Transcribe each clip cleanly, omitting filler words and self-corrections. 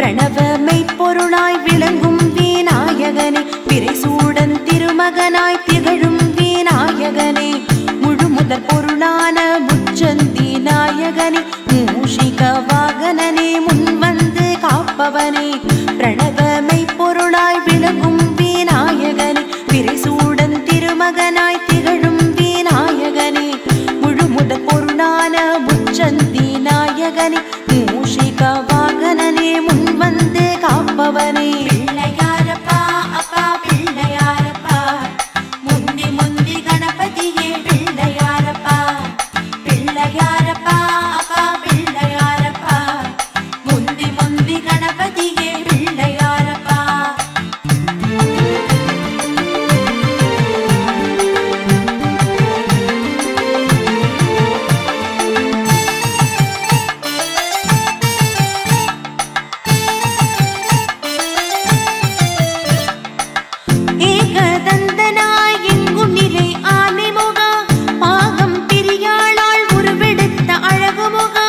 பிரணவ மெய்ப்பொருளாய் விளங்கும் விநாயகனே, பிறைசூடன் திருமகனாய் திகழும் விநாயகனே, முழுமுதற் பொருளான முச்சந்தி நாயகனே, மூஷிக வாகனனே, முன்வந்து காப்பவனே, பிரணவ மெய்ப்பொருளாய் விளங்கும் விநாயகனே, பிறைசூடன் திருமகனாய் திகழும் விநாயகனே, முழுமுதற் பொருளான முச்சந்தி நாயகனே, மூஷிக வாகனனே, முன்வந்து காப்பவனே. பிள்ளையாரப்பா அப்பா பிள்ளையாரப்பா, முந்தி முந்தி கணபதியே பிள்ளையாரப்பா, பிள்ளையாரப்பா அப்பா பிள்ளையாரப்பா, முந்தி முந்தி கணபதியே பிள்ளையாரப்பா. ஏகதந்தனாய் எங்கும் நிலை ஆனைமுகா, பாகம் பிரியாளால் உருவெடுத்த அழகுமுகா,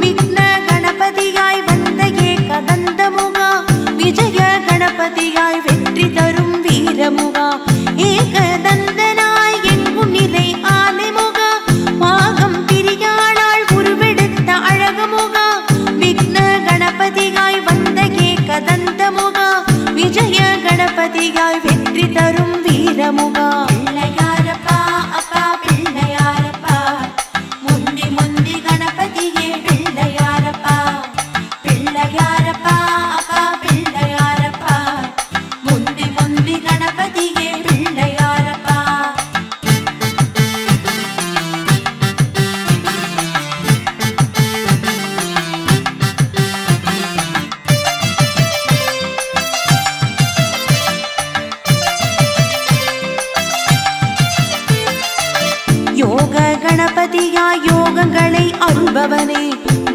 விக்ன கணபதியாய் வந்த ஏகதந்தமுகா, விஜய கணபதியாய் வெற்றி தரும் வீரமுகா. ஏகதந்தனாய் எங்கும் நிலை ஆனைமுகா, பாகம் பிரியாளால் உருவெடுத்த அழகுமுகா, விக்ன கணபதியாய் வந்த ஏகதந்தமுகா, விஜய கணபதியாய் வெற்றி தரும் வீரமுகா. பிள்ளையாரப்பா அப்பா பிள்ளையாரப்பா, முந்தி முந்தி கணபதியே பிள்ளையாரப்பா, பிள்ளையாரப்பா அப்பா பிள்ளையாரப்பா, முந்தி முந்தி கணபதியே பிள்ளையாரப்பா. யோக கணபதியாய் யோகங்களை அருள்பவனே,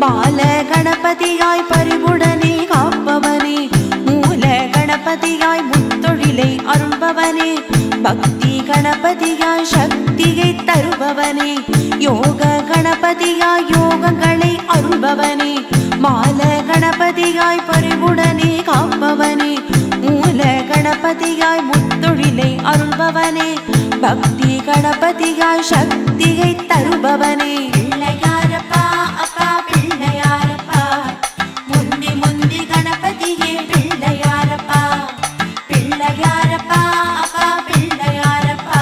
பால கணபதியாய் பரிவுடனே காப்பவனே, மூல கணபதியாய் முத்தொழிலை அருள்பவனே, பக்தி கணபதியாய் சக்தியை தருபவனே, யோக கணபதியாய் யோகங்களை அருள்பவனே, மால கணபதியாய் பரிவுடனே காப்பவனே, மூல கணபதியாய் முத்தொழிலை அருள்பவனே, பக்தி கணபதியாய் சக்தியை தருபவனே. பிள்ளையாரப்பா அப்பா பிள்ளையாரப்பா, முந்தி முந்தி கணபதியே பிள்ளையாரப்பா, பிள்ளையாரப்பா அப்பா பிள்ளையாரப்பா,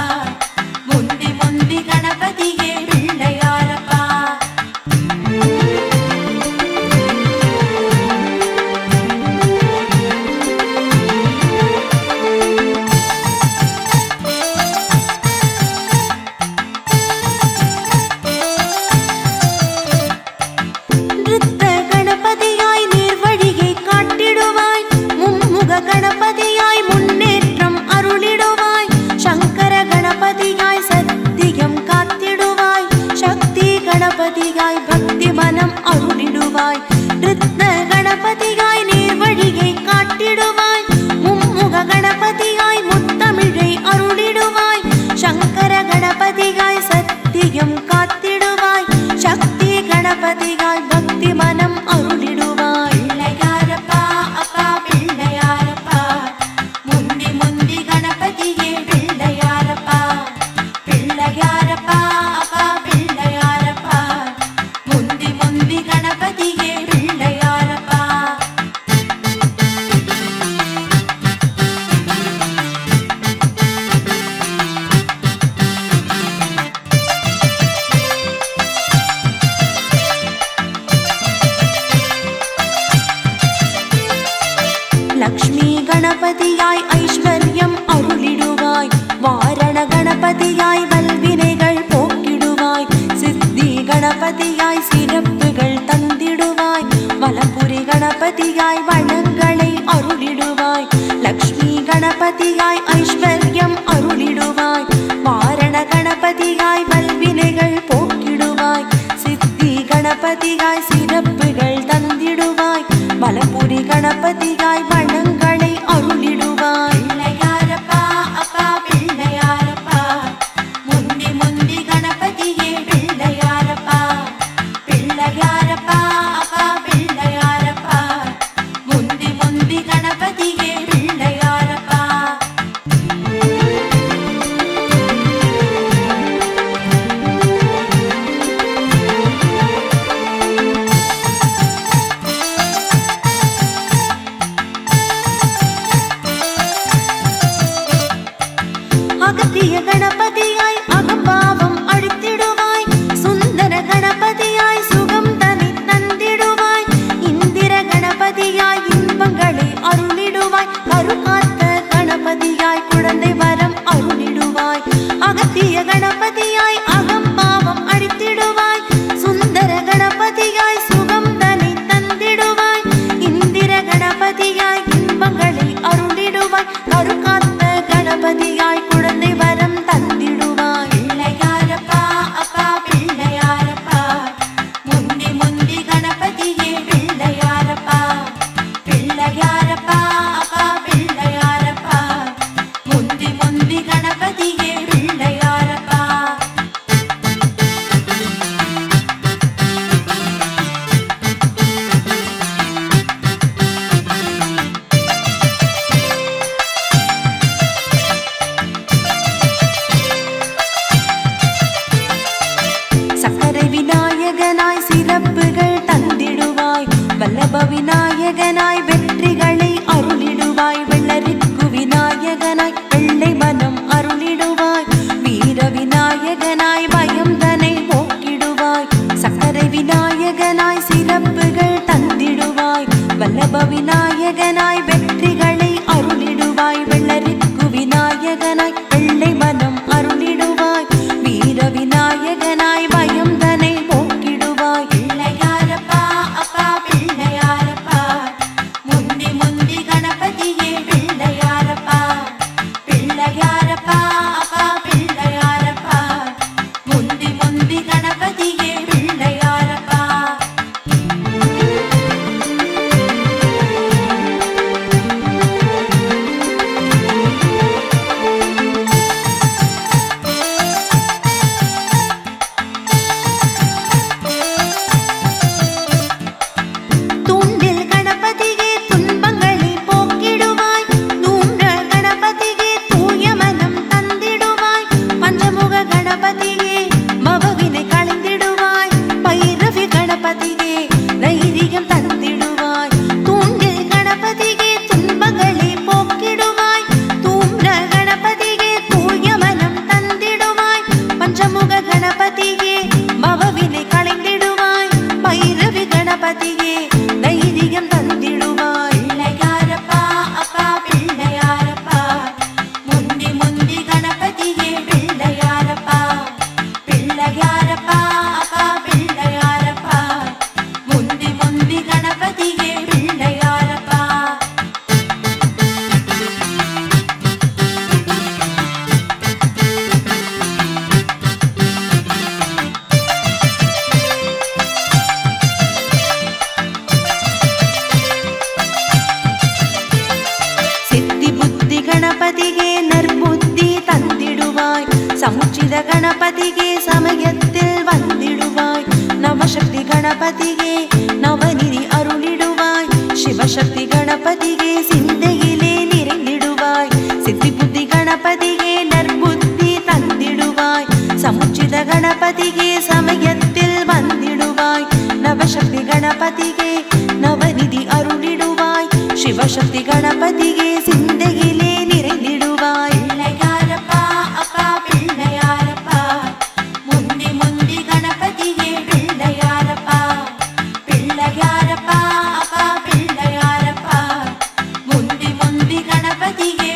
முந்தி முந்தி கணபதியே பிள்ளையாரப்பா. நிருத்த கணபதியாய் நீர்வழியை காட்டிடுவாய், மும்முக கணபதியாய் முன்னேற்றம் அருளிடுவாய், சங்கர கணபதியாய் சத்தியம் காத்திடுவாய், சக்தி கணபதியாய் பக்தி மனம் அருளிடுவாய், நிருத்த கணபதியாய் நீர்வழியை காட்டிடுவாய், மும்முக கணபதியாய் முத்தமிழை அருளிடுவாய், சங்கர கணபதியாய் சத்தியம் காத்திடுவாய், சக்தி கணபதியாய் பக்தி மனம் அருளிடுவாய். பிள்ளையாரப்பா அப்பா பிள்ளையாரப்பா, முந்தி முந்தி கணபதியே பிள்ளையாரப்பா, பிள்ளையாரப்பா அப்பா பிள்ளையாரப்பா, முந்தி முந்தி கணபதியே பிள்ளையாரப்பா. லக்ஷ்மி கணபதியாய் ஐஸ்வர்யம் அருளிடுவாய், வாரண கணபதியாய் வல்வினைகள் போக்கிடுவாய், சித்தி கணபதியாய் சிறப்புகள் தந்திடுவாய், வலம்புரி கணபதியாய் வளங்களை அருளிடுவாய், லக்ஷ்மி கணபதியாய் ஐஸ்வர்யம் அருளிடுவாய், வாரண கணபதியாய் வல்வினைகள் போக்கிடுவாய், சித்தி கணபதியாய் சிறப்புகள் தந்திடுவாய், வலம்புரி கணபதியாய் வளங்களை அருளிடுவாய். பிள்ளையாரப்பா அப்பா பிள்ளையாரப்பா, முந்தி முந்தி கணபதியே பிள்ளையாரப்பா, பிள்ளையாரப்பா அப்பா பிள்ளையாரப்பா, முந்தி அகத்திய கணபதியாய் அகம்பாவம் அழித்திடுவாய் சுந்தர கணபதியாய் சுகம் தனி தந்திடுவாய் இந்திர கணபதியாய் இன்பங்களை அருளிடுவாய் அருகாத்த கணபதியாய் குழந்தை வரம் அருளிடுவாய் அகத்திய கணபதியாய் அகம்பாவம் அழித்திடுவாய் சுந்தர கணபதியாய் சுகம் தனி தந்திடுவாய் இந்திர கணபதியாய் இன்பங்களை அருளிடுவாய் அருகாத்த கணபதியாய் குழந்தை வரம் தந்திடுவாய் பிள்ளையாரப்பா அப்பா பிள்ளையாரப்பா முந்தி முந்தி கணபதியே பிள்ளையாரப்பா பிள்ளையாரப்பா அப்பா பிள்ளையாரப்பா முந்தி முந்தி கணபதியே பிள்ளையாரப்பா சக்கரை விநாயகனாய் சிறப்புகள் தந்திடுவாய் வல்லப விநாயகனாய் வெற்றிகளை அருளிடுவாய் வெள்ளரிக்கு விநாயகனாய் வெள்ளை மனம் அருளிடுவாய் வீர விநாயகனாய் பயம் தனை போக்கிடுவாய் சக்கரை விநாயகனாய் சிறப்புகள் தந்திடுவாய் வல்லப விநாயகனாய் வெற்றிகளை அருளிடுவாய் வெள்ளரிக்கு விநாயகனாய் வெள்ளை மனம் அருளிடுவாய் வீர விநாயகனாய் பயம் தனை போக்கிடுவாய் பிள்ளையாரப்பா அப்பா பிள்ளையாரப்பா முந்தி முந்தி கணபதியே பிள்ளையாரப்பா பிள்ளையாரப்பா அப்பா பிள்ளையாரப்பா முந்தி முந்தி கணபதியே பிள்ளையாரப்பா தூண்டில் கணபதியே துன்பங்களை போக்கிடுவாய் தூண்ட கணபதியே தூய மனம் தந்திடுவாய் பஞ்சமுக கணபதியே பவவினை களைந்திடுவாய் பைரவி கணபதியே தைரியம் தந்திடுவாய் தூண்டில் கணபதியே துன்பங்களை போக்கிடுவாய் தூண்ட கணபதியே தூய மனம் தந்திடுவாய் பஞ்சமுக கணபதியே பவவினை களைந்திடுவாய் பைரவி கணபதியே தைரியம் தந்திடுவாய் பிள்ளையாரப்பா அப்பா பிள்ளையாரப்பா முந்தி முந்தி கணபதியே பிள்ளையாரப்பா பிள்ளையாரப்பா அப்பா பிள்ளையாரப்பா முந்தி முந்தி கணபதியே பிள்ளையாரப்பா சித்தி புத்தி கணபதியே நற்புத்தி தந்திடுவாய் சமுச்சித கணபதியே சமயத்தில் வந்திடுவாய் நவசக்தி கணபதியே நவநிதி அருளிடுவாய் சிவசக்தி கணபதியே சிந்தையிலே நிறைந்திடுவாய் சித்தி புத்தி கணபதியே நற்புத்தி தந்திடுவாய் சமுச்சித கணபதியே சமயத்தில் வந்திடுவாய் நவசக்தி கணபதியே நவநிதி அருளிடுவாய் சிவசக்தி கணபதியே சிந்தையிலே நிறைந்திடுவாய் பிள்ளையாரப்பா அப்பா பிள்ளையாரப்பா முந்தி முந்தி கணபதியே பிள்ளையாரப்பா பிள்ளையாரப்பா அப்பா பிள்ளையாரப்பா முந்தி முந்தி கணபதியே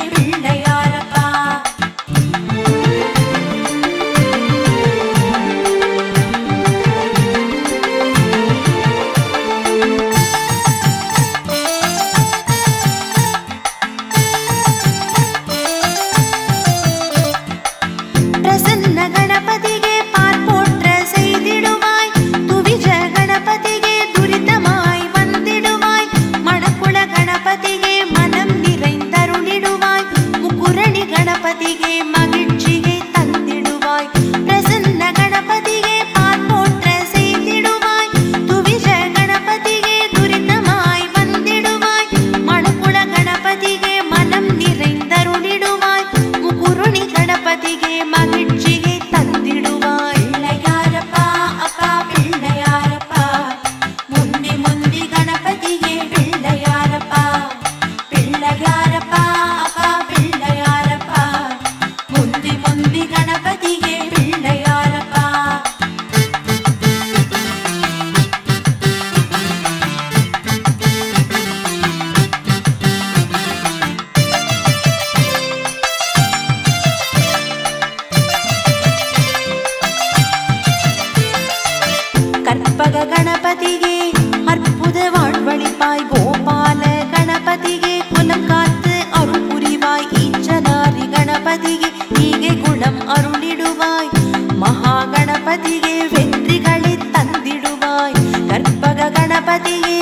பிள்ளையாரப்பா முந்தி கணபதியே குலம் காத்து அருள் புரிவாய் ஈச்சனாரி கணபதியே ஈகை குணம் அருளிடுவாய் மகா கணபதியே வெற்றிகளை தந்திடுவாய் கற்பக கணபதியே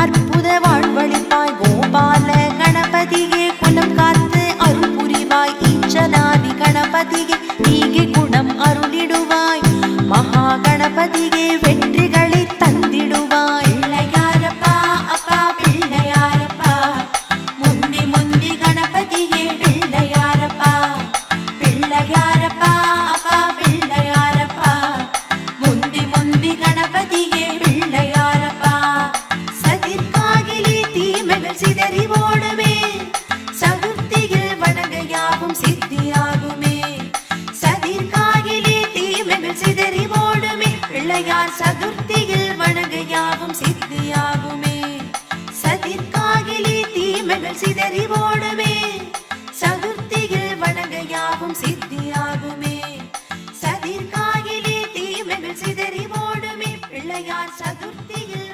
அற்புத வாழ்வழிப்பாய் கோபால கணபதியே குலம் காத்து அருள் புரிவாய் ஈச்சனாரி கணபதியே ஈகை குணம் அருளிடுவாய் மகா கணபதியே வெற்றிகளை தந்திடுவாய் பிள்ளையாரப்பா அப்பா பிள்ளையாரப்பா முந்தி முந்தி கணபதியே பிள்ளையாரப்பா பிள்ளையாரப்பா அப்பா பிள்ளையாரப்பா முந்தி முந்தி கணபதியே பிள்ளையாரப்பா சதிர்காகிலே தீமைகள் சிதறி ஓடுமே சதுர்த்தியில் வணங்க யாவும் சித்தியாகுமே சதிர்காகிலே தீமைகள் சிதறி ஓடுமே பிள்ளையார் சதுர்த்தியில் வணங்க யாவும் சித்தியாகுமே சதிர்காகிலே தீமைகள் சிதறி ஓடுமே சதுர்த்தியில் வணங்க யாவும் சித்தியாகுமே சதிர்காகிலே தீமைகள் சிதறி ஓடுமே பிள்ளையார் சதுர்த்தியில்